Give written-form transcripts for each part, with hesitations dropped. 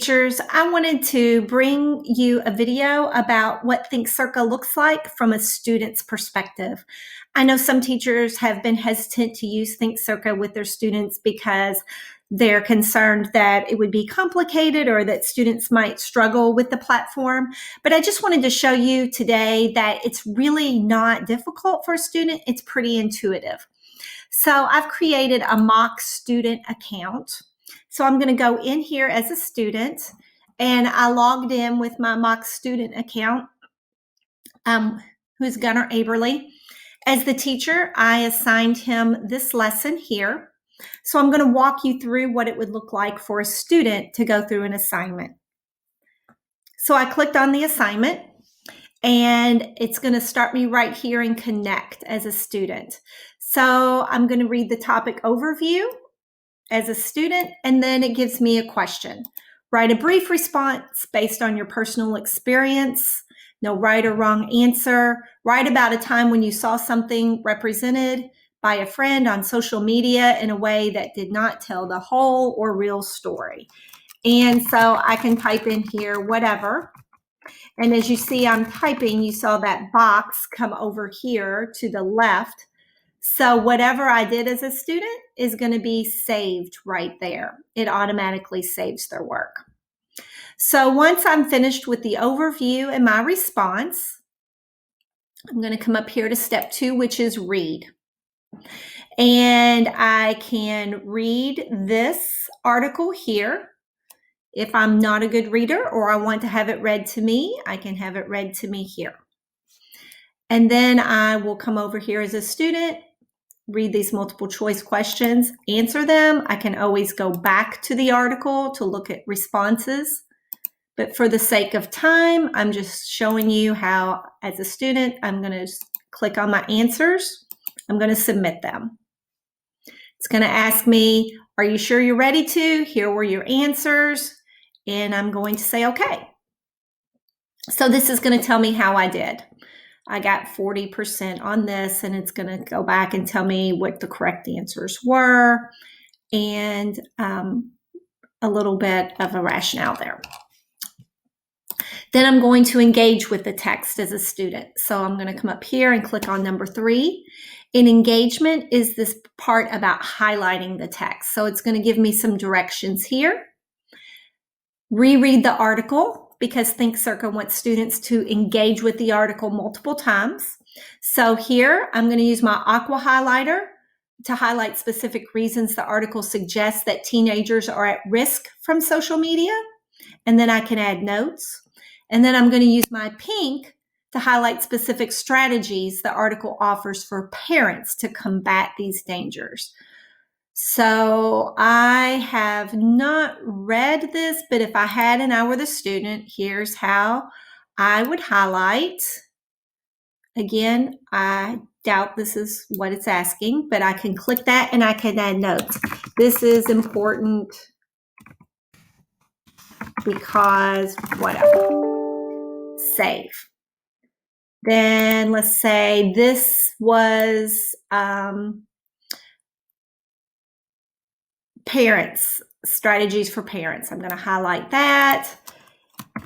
teachers, I wanted to bring you a video about what ThinkCERCA looks like from a student's perspective. I know some teachers have been hesitant to use ThinkCERCA with their students because they're concerned that it would be complicated or that students might struggle with the platform. But I just wanted to show you today that it's really not difficult for a student. It's pretty intuitive. So I've created a mock student account. So I'm going to go in here as a student, and I logged in with my mock student account, who's Gunnar Aberly. As the teacher, I assigned him this lesson here. So I'm going to walk you through what it would look like for a student to go through an assignment. So I clicked on the assignment, and it's going to start me right here in Connect as a student. So I'm going to read the topic overview as a student, and then it gives me a question. Write a brief response based on your personal experience. No right or wrong answer. Write about a time when you saw something represented by a friend on social media in a way that did not tell the whole or real story. And so I can type in here whatever. And as you see I'm typing, you saw that box come over here to the left. So whatever I did as a student is going to be saved right there. It automatically saves their work. So once I'm finished with the overview and my response, I'm going to come up here to step 2, which is read. And I can read this article here. If I'm not a good reader or I want to have it read to me, I can have it read to me here. And then I will come over here as a student, read these multiple choice questions, answer them. I can always go back to the article to look at responses. But for the sake of time, I'm just showing you how, as a student, I'm going to click on my answers. I'm going to submit them. It's going to ask me, are you sure you're ready to? Here were your answers. And I'm going to say, okay. So this is going to tell me how I did. I got 40% on this, and it's going to go back and tell me what the correct answers were and a little bit of a rationale there. Then I'm going to engage with the text as a student. So I'm going to come up here and click on number 3. And engagement is this part about highlighting the text. So it's going to give me some directions here. Reread the article, because ThinkCERCA wants students to engage with the article multiple times. So here I'm going to use my aqua highlighter to highlight specific reasons the article suggests that teenagers are at risk from social media. And then I can add notes. And then I'm going to use my pink to highlight specific strategies the article offers for parents to combat these dangers. So I have not read this, but if I had and I were the student, here's how I would highlight. Again, I doubt this is what it's asking, but I can click that and I can add notes. This is important because whatever. Save. Then let's say this was parents, strategies for parents. I'm going to highlight that.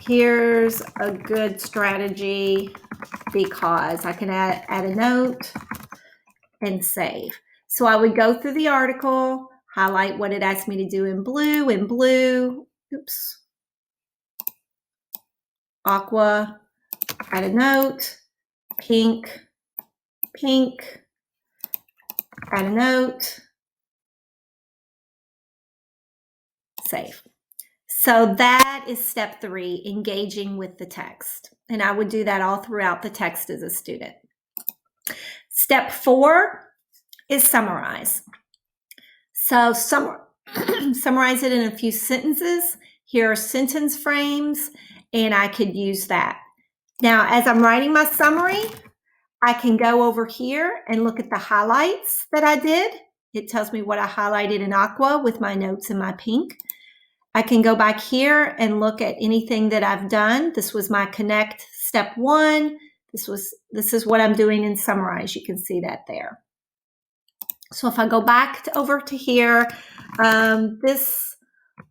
Here's a good strategy because I can add a note and save. So I would go through the article, highlight what it asked me to do in blue, oops, aqua, add a note, pink, add a note, save. So that is step 3, engaging with the text. And I would do that all throughout the text as a student. Step 4 is summarize. So summarize it in a few sentences. Here are sentence frames, and I could use that. Now, as I'm writing my summary, I can go over here and look at the highlights that I did. It tells me what I highlighted in aqua with my notes in my pink. I can go back here and look at anything that I've done. This was my connect step 1. This is what I'm doing in summarize. You can see that there. So if I go back over to here, this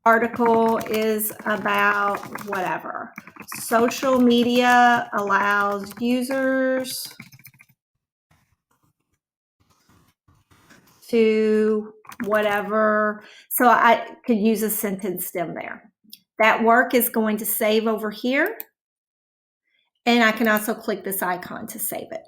article is about whatever. Social media allows users to whatever. So I could use a sentence stem there. That work is going to save over here. And I can also click this icon to save it.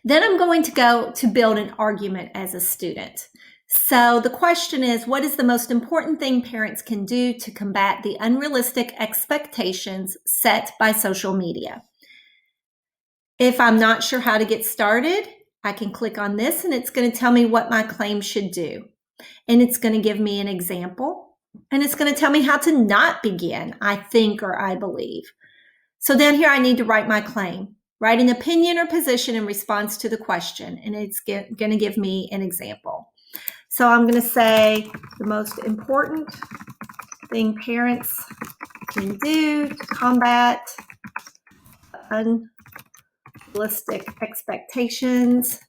Then I'm going to go to build an argument as a student. So the question is, what is the most important thing parents can do to combat the unrealistic expectations set by social media? If I'm not sure how to get started, I can click on this and it's going to tell me what my claim should do. And it's going to give me an example. And it's going to tell me how to not begin, I think or I believe. So down here, I need to write my claim. Write an opinion or position in response to the question, and it's going to give me an example. So I'm going to say the most important thing parents can do to combat unrealistic expectations,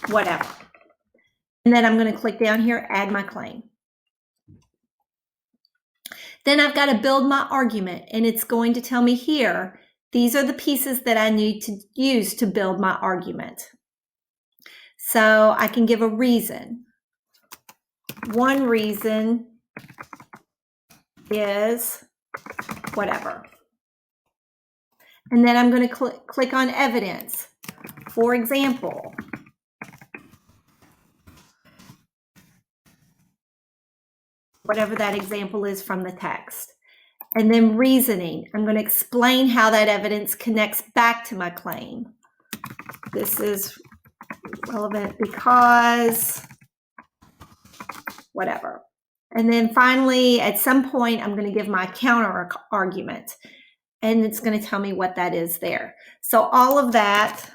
whatever. And then I'm going to click down here, add my claim. Then I've got to build my argument, and it's going to tell me here, these are the pieces that I need to use to build my argument. So I can give a reason. One reason is whatever. And then I'm going to click on evidence. For example, whatever that example is from the text. And then reasoning. I'm going to explain how that evidence connects back to my claim. This is relevant because whatever. And then finally, at some point, I'm going to give my counter argument. And it's going to tell me what that is there. So all of that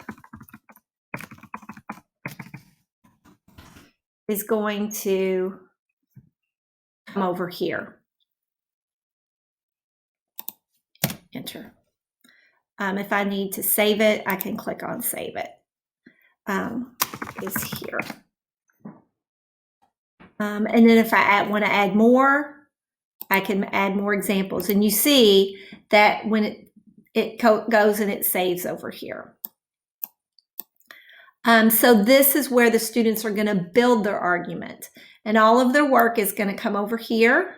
is going to come over here. Enter. If I need to save it, I can click on save it. Is here. And then if I want to add more, I can add more examples. And you see that when it goes and it saves over here. So this is where the students are going to build their argument. And all of their work is going to come over here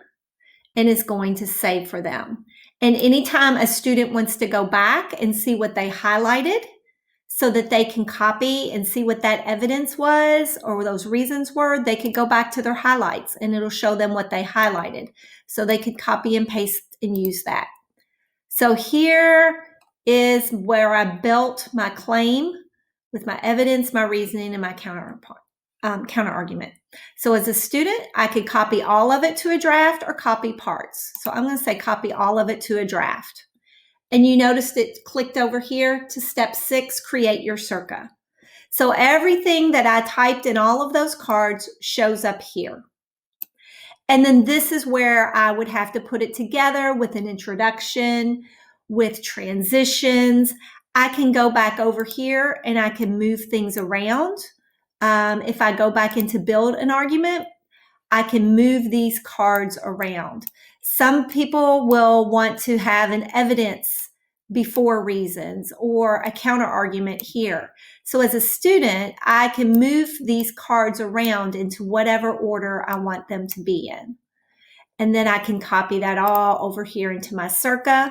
and is going to save for them. And anytime a student wants to go back and see what they highlighted so that they can copy and see what that evidence was or those reasons were, they could go back to their highlights and it'll show them what they highlighted. So they could copy and paste and use that. So here is where I built my claim with my evidence, my reasoning, and my counter argument. So as a student, I could copy all of it to a draft or copy parts. So I'm going to say copy all of it to a draft. And you noticed it clicked over here to step 6, create your CERCA. So everything that I typed in all of those cards shows up here. And then this is where I would have to put it together with an introduction, with transitions. I can go back over here and I can move things around. If I go back into build an argument, I can move these cards around. Some people will want to have an evidence before reasons or a counter argument here. So as a student, I can move these cards around into whatever order I want them to be in. And then I can copy that all over here into my CERCA.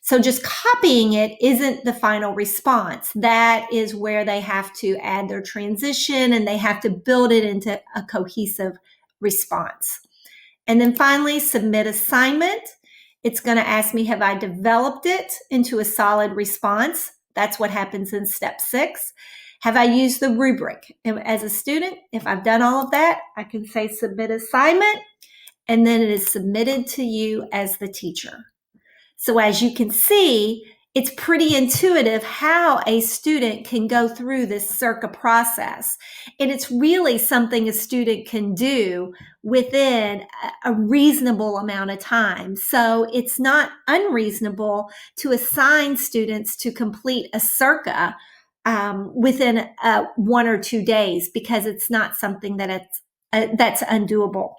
So just copying it isn't the final response. That is where they have to add their transition and they have to build it into a cohesive response. And then finally, submit assignment. It's going to ask me, have I developed it into a solid response? That's what happens in step 6. Have I used the rubric? As a student, if I've done all of that, I can say submit assignment, and then it is submitted to you as the teacher. So as you can see, it's pretty intuitive how a student can go through this CERCA process. And it's really something a student can do within a reasonable amount of time. So it's not unreasonable to assign students to complete a CERCA within 1 or 2 days, because it's not something that's undoable.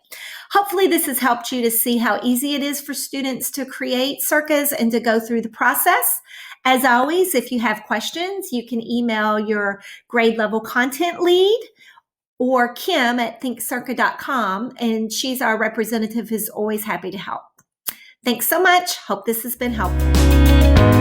Hopefully this has helped you to see how easy it is for students to create CERCAs and to go through the process. As always, if you have questions, you can email your grade level content lead or Kim at ThinkCERCA.com, and she's our representative who's always happy to help. Thanks so much. Hope this has been helpful.